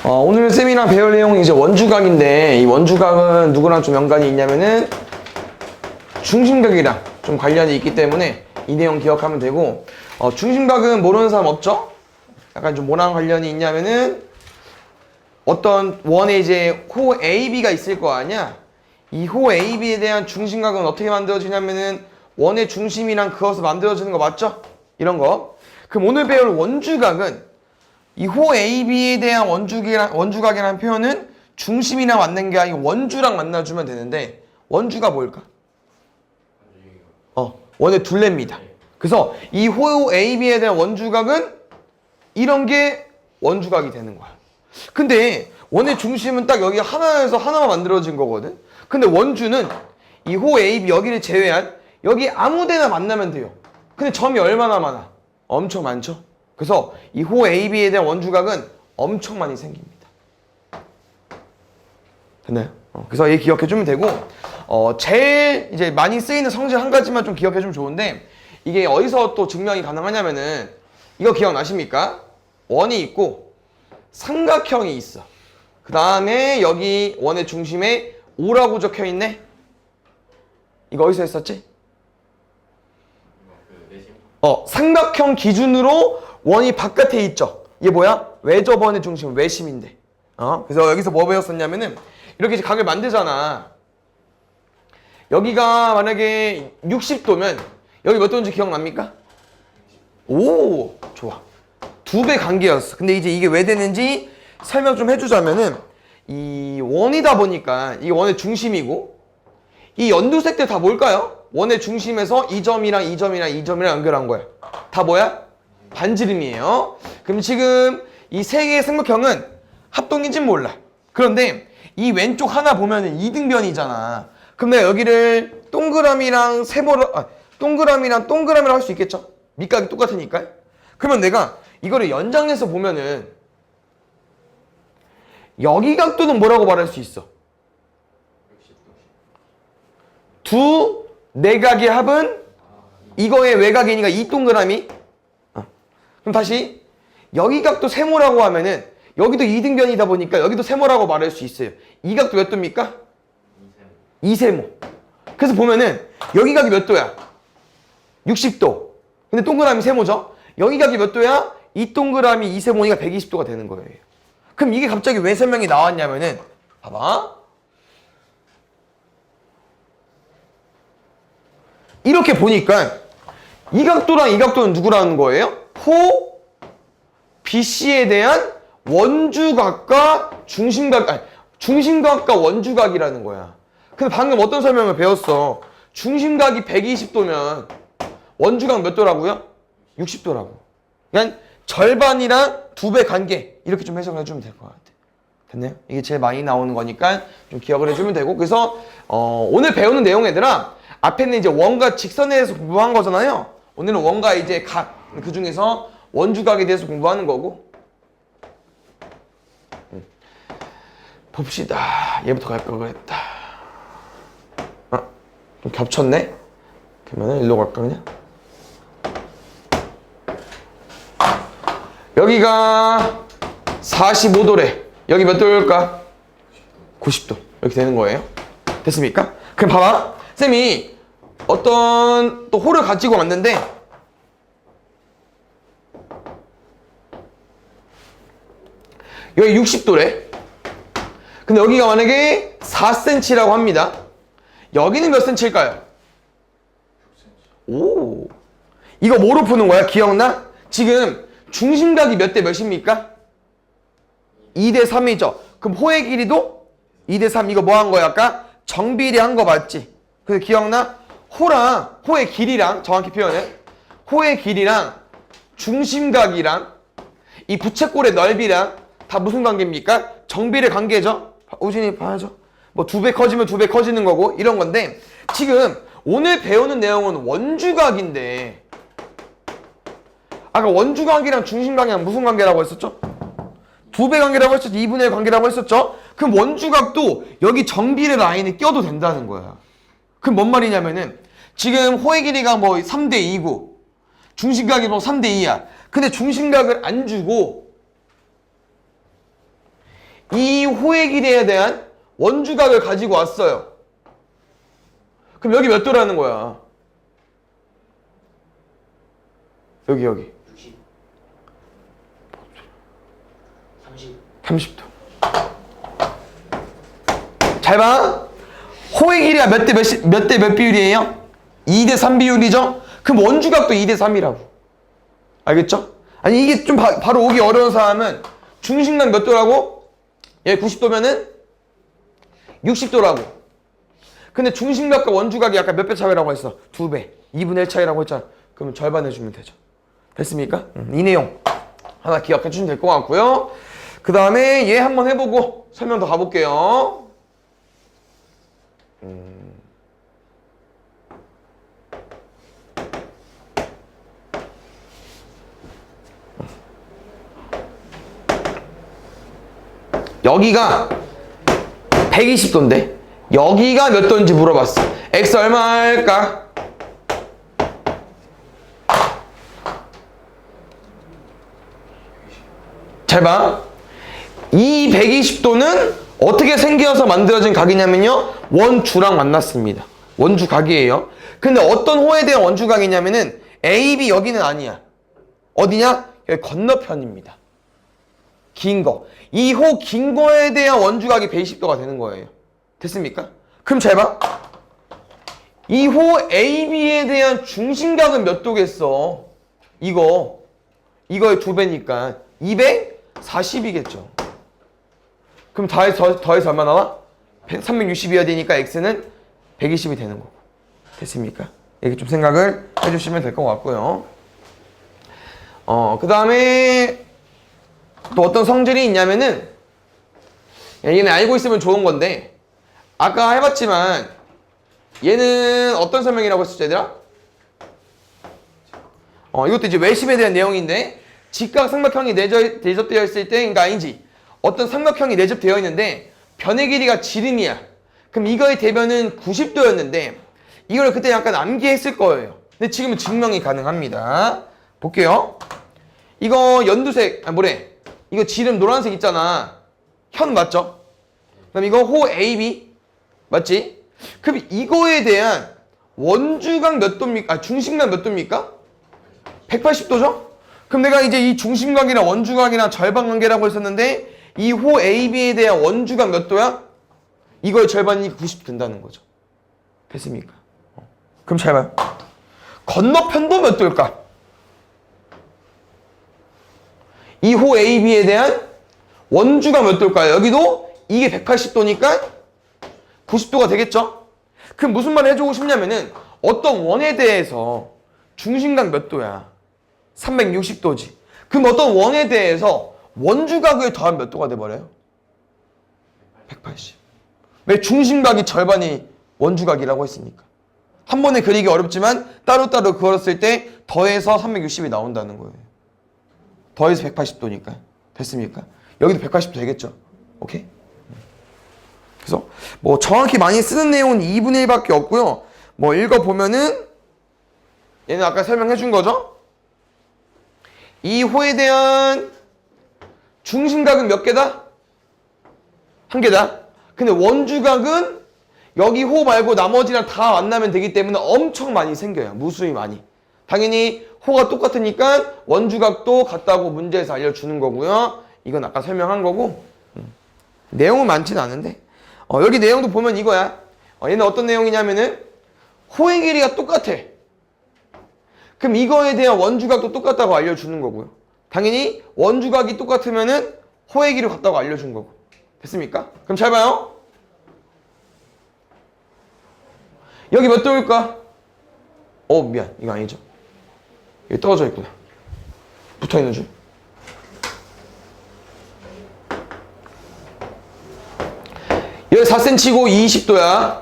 오늘 쌤이랑 배울 내용은 이제 원주각인데, 이 원주각은 누구랑 좀 연관이 있냐면은 중심각이랑 좀 관련이 있기 때문에 이 내용 기억하면 되고, 중심각은 모르는 사람 없죠? 약간 좀 뭐랑 관련이 있냐면은 어떤 원에 이제 호 AB가 있을 거 아니야? 이 호 AB에 대한 중심각은 어떻게 만들어지냐면은 원의 중심이랑 그어서 만들어지는 거 맞죠? 이런 거. 그럼 오늘 배울 원주각은 이 호 AB에 대한 원주각이라는 표현은 중심이랑 만난 게 아니고 원주랑 만나주면 되는데, 원주가 뭘까? 원의 둘레입니다. 그래서 이 호 AB에 대한 원주각은 이런 게 원주각이 되는 거야. 근데 원의 중심은 딱 여기 하나에서 하나만 만들어진 거거든. 근데 원주는 이 호 AB 여기를 제외한 여기 아무 데나 만나면 돼요. 근데 점이 얼마나 많아? 엄청 많죠? 그래서 이 호 AB에 대한 원주각은 엄청 많이 생깁니다. 됐나요? 그래서 얘 기억해주면 되고, 제일 이제 많이 쓰이는 성질 한 가지만 좀 기억해주면 좋은데, 이게 어디서 또 증명이 가능하냐면은, 이거 기억나십니까? 원이 있고 삼각형이 있어. 그 다음에 여기 원의 중심에 O라고 적혀있네? 이거 어디서 했었지? 삼각형 기준으로 원이 바깥에 있죠. 이게 뭐야? 외접원의 중심, 외심인데. 그래서 여기서 뭐 배웠었냐면은 이렇게 이제 각을 만들잖아. 여기가 만약에 60도면 여기 몇 도인지 기억납니까? 오, 좋아. 2배 관계였어. 근데 이제 이게 왜 되는지 설명 좀 해주자면은, 이 원이다 보니까 이게 원의 중심이고, 이 연두색들 다 뭘까요? 원의 중심에서 이 점이랑 이 점이랑 이 점이랑 연결한 거야. 다 뭐야? 반지름이에요. 그럼 지금 이 세 개의 삼각형은 합동인지는 몰라. 그런데 이 왼쪽 하나 보면은 이등변이잖아. 그럼 내가 여기를 동그라미랑 동그라미를 할 수 있겠죠? 밑각이 똑같으니까. 그러면 내가 이거를 연장해서 보면은 여기 각도는 뭐라고 말할 수 있어? 두 내각의 합은 이거의 외곽이니까 이 동그라미. 그럼 다시 여기 각도 세모라고 하면은 여기도 이등변이다 보니까 여기도 세모라고 말할 수 있어요. 이 각도 몇 도입니까? 이세모. 그래서 보면은 여기 각이 몇 도야? 60도. 근데 동그라미 세모죠? 여기 각이 몇 도야? 이 동그라미 이세모니까 120도가 되는 거예요. 그럼 이게 갑자기 왜 설명이 나왔냐면은, 봐봐. 이렇게 보니까 이 각도랑 이 각도는 누구라는 거예요? 호 BC에 대한 원주각과 중심각과 원주각이라는 거야. 근데 방금 어떤 설명을 배웠어? 중심각이 120도면 원주각 몇 도라고요? 60도라고. 그러니까 절반이랑 2배 관계, 이렇게 좀 해석을 해주면 될 것 같아. 됐나요? 이게 제일 많이 나오는 거니까 좀 기억을 해주면 되고, 그래서 오늘 배우는 내용 얘들아, 앞에는 이제 원과 직선에 대해서 공부한 거잖아요. 오늘은 원과 이제 각, 그 중에서 원주각에 대해서 공부하는 거고. 봅시다. 얘부터 갈 걸 그랬다. 좀 겹쳤네? 그러면 일로 갈까 그냥? 여기가 45도래. 여기 몇 도일까? 90도. 이렇게 되는 거예요. 됐습니까? 그럼 봐봐. 쌤이 어떤 또 호를 가지고 왔는데, 여기 60도래. 근데 여기가 만약에 4cm라고 합니다. 여기는 몇 cm일까요? 오, 이거 뭐로 푸는 거야? 기억나? 지금 중심각이 몇 대 몇입니까? 2대 3이죠. 그럼 호의 길이도 2대 3. 이거 뭐 한 거야? 아까 정비례한 거 맞지? 그래서 기억나? 호의 길이랑, 정확히 표현해, 호의 길이랑 중심각이랑 이 부채꼴의 넓이랑 다 무슨 관계입니까? 정비례 관계죠. 우진이 봐야죠. 뭐 2배 커지면 2배 커지는 거고, 이런 건데, 지금 오늘 배우는 내용은 원주각인데, 아까 원주각이랑 중심각이랑 무슨 관계라고 했었죠? 2배 관계라고 했었죠? 2분의 1 관계라고 했었죠? 그럼 원주각도 여기 정비례 라인에 껴도 된다는 거야. 그럼 뭔 말이냐면은, 지금 호의 길이가 뭐 3대 2고 중심각이 뭐 3대 2야. 근데 중심각을 안 주고 이 호의 길이에 대한 원주각을 가지고 왔어요. 그럼 여기 몇 도라는 거야? 여기 60 30 30도. 잘 봐. 호의 길이가 몇 대 몇 비율이에요? 2대 3 비율이죠? 그럼 원주각도 2대 3이라고. 알겠죠? 아니 이게 좀 바로 오기 어려운 사람은 중심각 몇 도라고? 얘 90도면은 60도라고. 근데 중심각과 원주각이 아까 몇 배 차이라고 했어? 2배. 2분의 1 차이라고 했잖아. 그러면 절반 해주면 되죠. 됐습니까? 이 내용 하나 기억해 주시면 될 것 같고요. 그 다음에 얘 한번 해보고 설명 더 가볼게요. 여기가 120도인데 여기가 몇 도인지 물어봤어. x 얼마일까? 잘 봐. 이 120도는 어떻게 생겨서 만들어진 각이냐면요. 원주랑 만났습니다. 원주각이에요. 근데 어떤 호에 대한 원주각이냐면은 A, B 여기는 아니야. 어디냐? 여기 건너편입니다. 긴 거. 이 호 긴 거에 대한 원주각이 120도가 되는 거예요. 됐습니까? 그럼 잘 봐. 이 호 AB에 대한 중심각은 몇 도겠어? 이거의 2배니까 240이겠죠. 그럼 더해서 얼마 나와? 360이어야 되니까 x는 120이 되는 거고. 됐습니까? 이렇게 좀 생각을 해주시면 될 것 같고요. 그 다음에 또 어떤 성질이 있냐면은 얘는 알고 있으면 좋은 건데 아까 해봤지만 얘는 어떤 설명이라고 했었죠, 얘들아? 이것도 이제 외심에 대한 내용인데 직각삼각형이 내접되어 있을 때, 그러니까 아니지. 어떤 삼각형이 내접되어 있는데 변의 길이가 지름이야. 그럼 이거의 대변은 90도였는데 이걸 그때 약간 암기했을 거예요. 근데 지금은 증명이 가능합니다. 볼게요. 이거 연두색, 이거 지름 노란색 있잖아. 현 맞죠? 그럼 이거 호 AB 맞지? 그럼 이거에 대한 원주각 몇 도입니까? 중심각 몇 도입니까? 180도죠? 그럼 내가 이제 이 중심각이랑 원주각이랑 절반 관계라고 했었는데 이 호 AB에 대한 원주각 몇 도야? 이거의 절반이니까 90도 된다는 거죠. 됐습니까? 그럼 잘 봐요. 건너편도 몇 도일까? 이 호 AB에 대한 원주각 몇 도일까요? 여기도 이게 180도니까 90도가 되겠죠? 그럼 무슨 말을 해주고 싶냐면은 어떤 원에 대해서 중심각 몇 도야? 360도지. 그럼 어떤 원에 대해서 원주각을 더하면 몇 도가 돼버려요? 180. 왜? 중심각이 절반이 원주각이라고 했으니까. 한 번에 그리기 어렵지만 따로따로 그었을 때 더해서 360이 나온다는 거예요. 더해서 180도니까. 됐습니까? 여기도 180도 되겠죠? 오케이? 그래서 뭐 정확히 많이 쓰는 내용은 2분의 1밖에 없고요. 뭐 읽어보면은 얘는 아까 설명해 준 거죠? 이 호에 대한 중심각은 몇 개다? 한 개다. 근데 원주각은 여기 호 말고 나머지랑 다 만나면 되기 때문에 엄청 많이 생겨요. 무수히 많이. 당연히 호가 똑같으니까 원주각도 같다고 문제에서 알려주는 거고요. 이건 아까 설명한 거고 내용은 많지는 않은데 여기 내용도 보면 이거야. 얘는 어떤 내용이냐면은 호의 길이가 똑같아. 그럼 이거에 대한 원주각도 똑같다고 알려주는 거고요. 당연히 원주각이 똑같으면은 호의 길이 같다고 알려준 거고. 됐습니까? 그럼 잘 봐요. 여기 몇 도일까? 미안. 이거 아니죠. 여기 떨어져 있구나. 붙어 있는 줄. 여기 4cm고 20도야.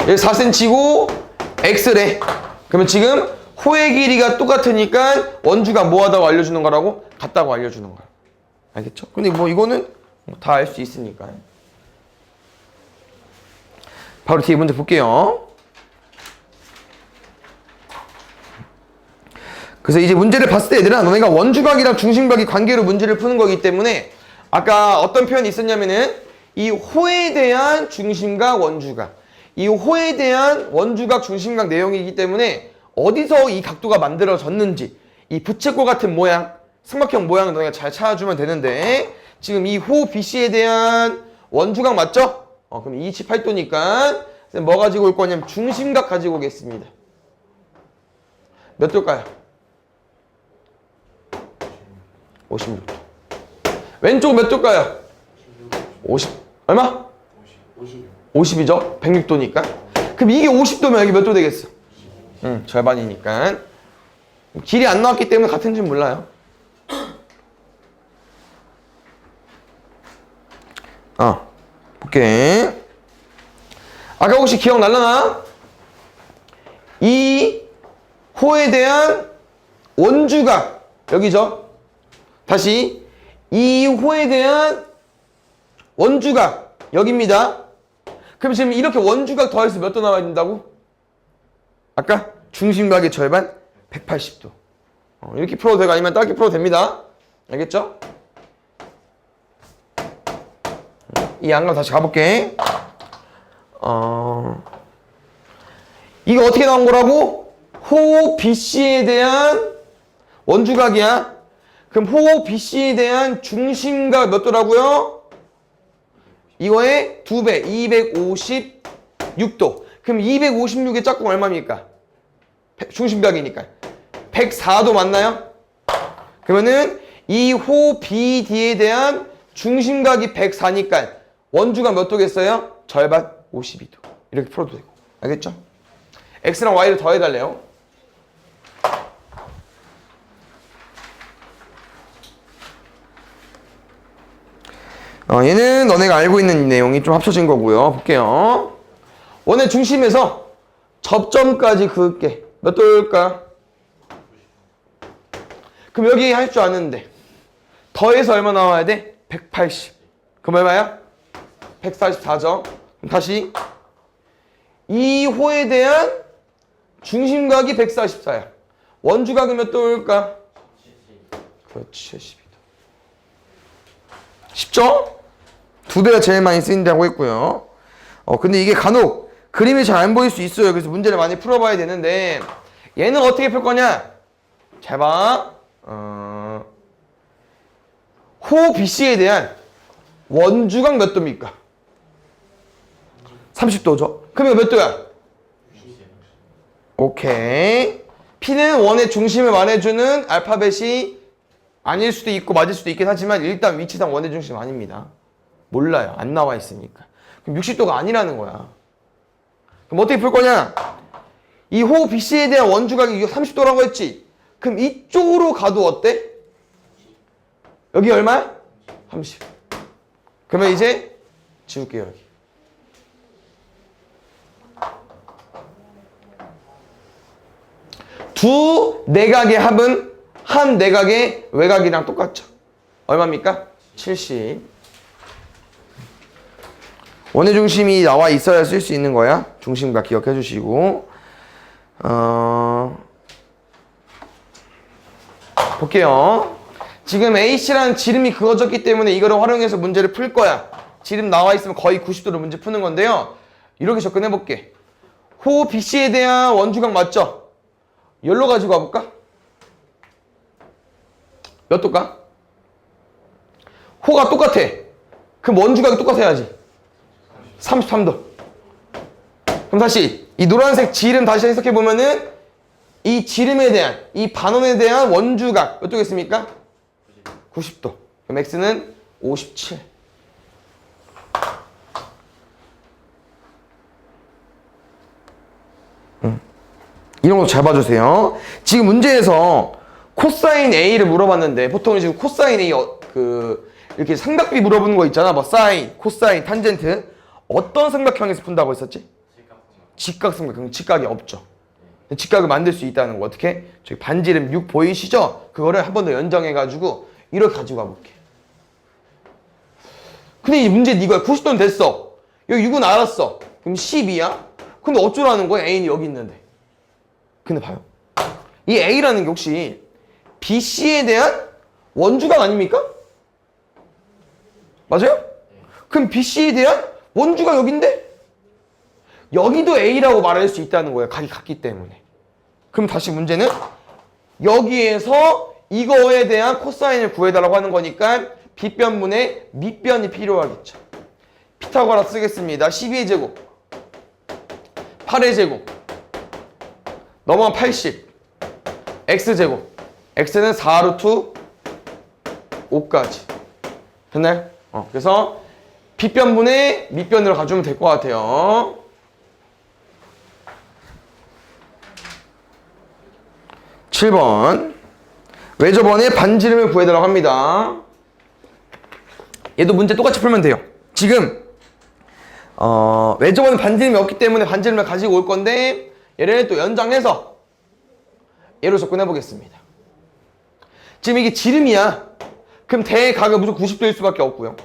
여기 4cm고 X래. 그러면 지금 호의 길이가 똑같으니까 원주가 뭐하다고 알려주는 거라고? 같다고 알려주는 거야. 알겠죠? 근데 뭐 이거는 다 알 수 있으니까. 바로 뒤에 문제 볼게요. 그래서 이제 문제를 봤을 때 얘들아, 너네가 원주각이랑 중심각이 관계로 문제를 푸는 거기 때문에 아까 어떤 표현이 있었냐면은 이 호에 대한 중심각 원주각, 이 호에 대한 원주각 중심각 내용이기 때문에 어디서 이 각도가 만들어졌는지 이 부채꼴 같은 모양, 삼각형 모양을 너희가 잘 찾아주면 되는데 지금 이 호 BC에 대한 원주각 맞죠? 그럼 28도니까 뭐 가지고 올 거냐면 중심각 가지고 오겠습니다. 몇 도일까요? 56도. 왼쪽 몇 도일까요? 50. 얼마? 50이죠? 106도니까. 그럼 이게 50도면 여기 몇 도 되겠어? 절반이니까. 길이 안 나왔기 때문에 같은지 몰라요. 볼게. 아까 혹시 기억날라나? 이 호에 대한 원주각 여기죠? 다시 이 호에 대한 원주각 여기입니다. 그럼 지금 이렇게 원주각 더해서 몇 도 나와야 된다고? 아까 중심각의 절반 180도. 이렇게 풀어도 되고 아니면 짧게 풀어도 됩니다. 알겠죠? 이 안감 다시 가볼게. 이거 어떻게 나온 거라고? 호 BC에 대한 원주각이야. 그럼 호 BC에 대한 중심각 몇 도라고요? 이거의 2배, 256도. 그럼 256의 짝꿍 얼마입니까? 중심각이니까. 104도 맞나요? 그러면은 이 호 BD에 대한 중심각이 104니까 원주각 몇 도겠어요? 절반 52도. 이렇게 풀어도 되고. 알겠죠? X랑 Y를 더해달래요. 얘는 너네가 알고 있는 내용이 좀 합쳐진 거고요. 볼게요. 원의 중심에서 접점까지 그을게. 몇 도일까? 그럼 여기 할 줄 아는데 더해서 얼마 나와야 돼? 180. 그럼 얼마야? 144죠. 다시 이 호에 대한 중심각이 144야. 원주각은 몇 도일까? 그렇지, 72도. 쉽죠? 2배가 제일 많이 쓰인다고 했고요. 근데 이게 간혹 그림이 잘 안 보일 수 있어요. 그래서 문제를 많이 풀어봐야 되는데 얘는 어떻게 풀 거냐? 잘 봐. 호 BC에 대한 원주각 몇 도입니까? 30도죠. 그러면 몇 도야? 오케이. P는 원의 중심을 말해주는 알파벳이 아닐 수도 있고 맞을 수도 있긴 하지만 일단 위치상 원의 중심 아닙니다. 몰라요. 안 나와 있으니까. 그럼 60도가 아니라는 거야. 그럼 어떻게 풀 거냐? 이 호 BC에 대한 원주각이 30도라고 했지? 그럼 이쪽으로 가도 어때? 여기 얼마야? 30. 그러면 이제 지울게요, 여기. 두 내각의 합은 한 내각의 외곽이랑 똑같죠. 얼마입니까? 70. 원의 중심이 나와 있어야 쓸 수 있는 거야. 중심각 기억해 주시고. 볼게요. 지금 AC라는 지름이 그어졌기 때문에 이거를 활용해서 문제를 풀 거야. 지름 나와 있으면 거의 90도로 문제 푸는 건데요. 이렇게 접근해 볼게. 호 BC에 대한 원주각 맞죠? 열로 가지고 와볼까? 몇 도일까? 호가 똑같아. 그럼 원주각이 똑같아야지. 33도. 그럼 다시 이 노란색 지름 다시 해석해 보면은 이 지름에 대한 이 반원에 대한 원주각 몇 도겠습니까? 90도. 그럼 X는 57. 이런 거 잘 봐주세요. 지금 문제에서 코사인 A를 물어봤는데 보통 지금 코사인 A 이렇게 삼각비 물어보는 거 있잖아. 뭐 사인, 코사인, 탄젠트. 어떤 삼각형에서 푼다고 했었지? 직각삼각. 그럼 직각이 없죠. 직각을 만들 수 있다는 거 어떻게? 저기 반지름 6 보이시죠? 그거를 한 번 더 연정해가지고 이렇게 가지고 가볼게. 근데 이 문제는 이거야. 90도는 됐어. 여기 6은 알았어. 그럼 12야? 근데 어쩌라는 거야? A는 여기 있는데. 근데 봐요. 이 A라는 게 혹시 BC에 대한 원주각 아닙니까? 맞아요? 그럼 BC에 대한 원주각 여긴데? 여기도 A라고 말할 수 있다는 거예요. 각이 같기 때문에. 그럼 다시 문제는 여기에서 이거에 대한 코사인을 구해달라고 하는 거니까 빗변분의 밑변이 필요하겠죠. 피타고라 쓰겠습니다. 12의 제곱 8의 제곱 넘어간 80 x제곱 x는 4루트 5까지 됐나요? 그래서 빗변분의 밑변으로 가주면 될 것 같아요. (7번) 외접원의 반지름을 구해달라고 합니다. 얘도 문제 똑같이 풀면 돼요. 지금 외접원은 반지름이 없기 때문에 반지름을 가지고 올 건데 얘를 또 연장해서 얘로 접근해 보겠습니다. 지금 이게 지름이야. 그럼 대각은 무조건 90도일 수밖에 없고요.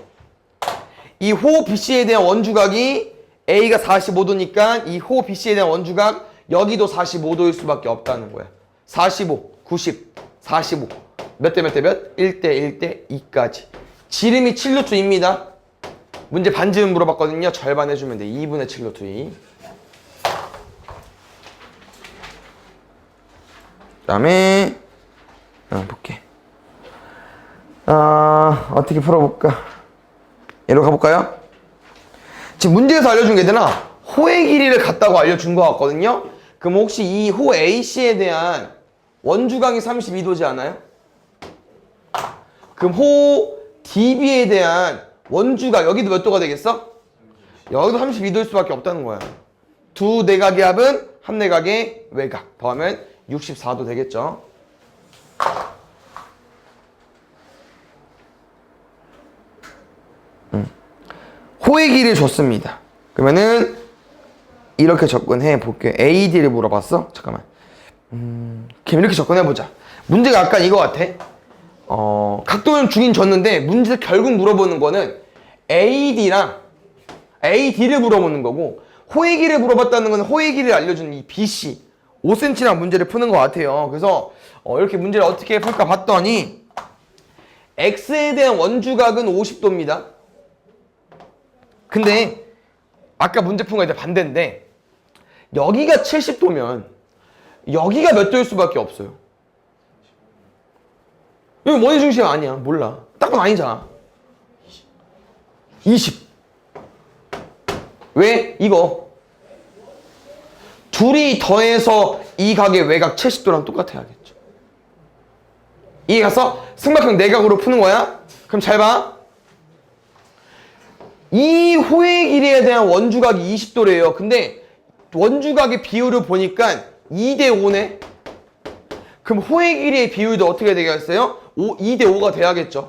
이 호 BC에 대한 원주각이 A가 45도니까 이 호 BC에 대한 원주각 여기도 45도일 수밖에 없다는 거야. 45, 90, 45 몇 대 몇 대 몇? 1대 1대 2까지. 지름이 7루트입니다. 문제 반지름 물어봤거든요. 절반 해주면 돼. 2분의 7루트 2. 그 다음에 볼게. 어떻게 풀어볼까? 얘로 가볼까요? 지금 문제에서 알려준 게 되나? 호의 길이를 같다고 알려준 것 같거든요. 그럼 혹시 이 호 AC에 대한 원주각이 32도지 않아요? 그럼 호 DB에 대한 원주각 여기도 몇 도가 되겠어? 여기도 32도일 수밖에 없다는 거야. 두 내각의 합은 한 내각의 외각 더하면 64도 되겠죠. 호의 길이를 줬습니다. 그러면은 이렇게 접근해 볼게요. AD를 물어봤어? 잠깐만. 그럼 이렇게 접근해보자. 문제가 아까 이거 같아. 각도는 주긴 줬는데 문제 결국 물어보는 거는 AD랑 AD를 물어보는 거고 호의 길이를 물어봤다는 건 호의 길이를 알려주는 이 BC 5cm랑 문제를 푸는 것 같아요. 그래서 이렇게 문제를 어떻게 풀까 봤더니 X에 대한 원주각은 50도입니다. 근데 아까 문제 푼 거에 반대인데 여기가 70도면 여기가 몇 도일 수밖에 없어요. 여기 원의 중심 아니야. 몰라. 딱 보면 아니잖아. 20. 왜? 이거 둘이 더해서 이 각의 외각 70도랑 똑같아야겠죠. 이해 갔어? 삼각형 내각으로 푸는 거야. 그럼 잘 봐. 이 호의 길이에 대한 원주각이 20도래요. 근데 원주각의 비율을 보니까 2대 5네. 그럼 호의 길이의 비율도 어떻게 되겠어요? 2대 5가 돼야겠죠.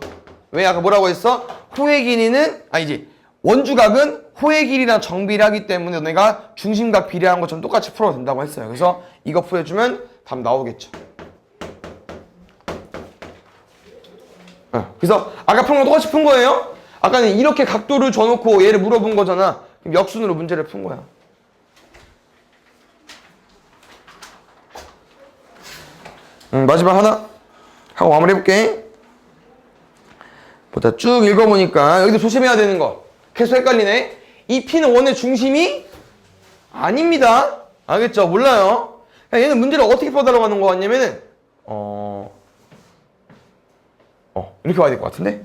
왜? 아까 뭐라고 했어? 호의 길이는 아니지. 원주각은 호의 길이랑 정비례하기 때문에 내가 중심각 비례한 것처럼 똑같이 풀어도 된다고 했어요. 그래서 이거 풀어주면 답 나오겠죠. 그래서 아까 푼 거랑 똑같이 푼 거예요. 아까는 이렇게 각도를 줘놓고 얘를 물어본 거잖아. 그럼 역순으로 문제를 푼 거야. 마지막 하나 하고 마무리 해볼게. 보자. 쭉 읽어보니까 여기도 조심해야 되는 거 계속 헷갈리네. 이 P는 원의 중심이 아닙니다. 알겠죠? 몰라요. 얘는 문제를 어떻게 풀어달라고 하는 거 같냐면은 이렇게 와야 될 것 같은데.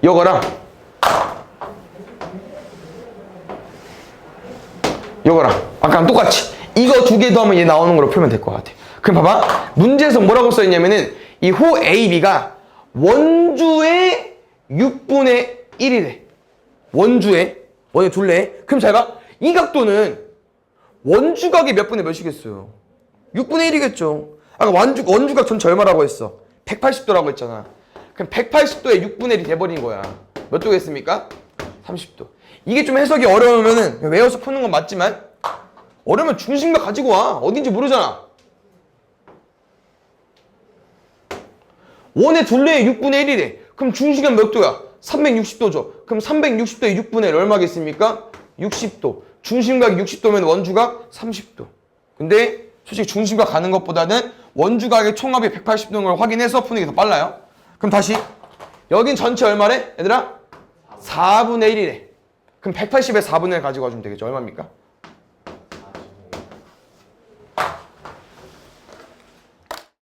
요거랑 아까랑 똑같이 이거 두 개 더하면 얘 나오는 걸로 풀면 될 것 같아. 그럼 봐봐. 문제에서 뭐라고 써있냐면은 이 호 AB가 원주의 6분의 1이래. 원의 둘래. 그럼 잘 봐. 이 각도는 원주각이 몇 분의 몇이겠어요? 6분의 1이겠죠. 아까 원주각 전체 얼마라고 했어? 180도라고 했잖아. 그럼 180도에 6분의 1이 돼버린 거야. 몇 도겠습니까? 30도. 이게 좀 해석이 어려우면은 외워서 푸는 건 맞지만 어려우면 중심각 가지고 와. 어딘지 모르잖아. 원의 둘레에 6분의 1이래. 그럼 중심각 몇 도야? 360도죠. 그럼 360도에 6분의 1 얼마겠습니까? 60도. 중심각이 60도면 원주각 30도. 근데 솔직히 중심각 가는 것보다는 원주각의 총합이 180도인 걸 확인해서 푸는 게 더 빨라요. 그럼 다시 여긴 전체 얼마래? 얘들아? 4분의 1이래. 그럼 180에 4분의 1 가지고 와주면 되겠죠. 얼마입니까?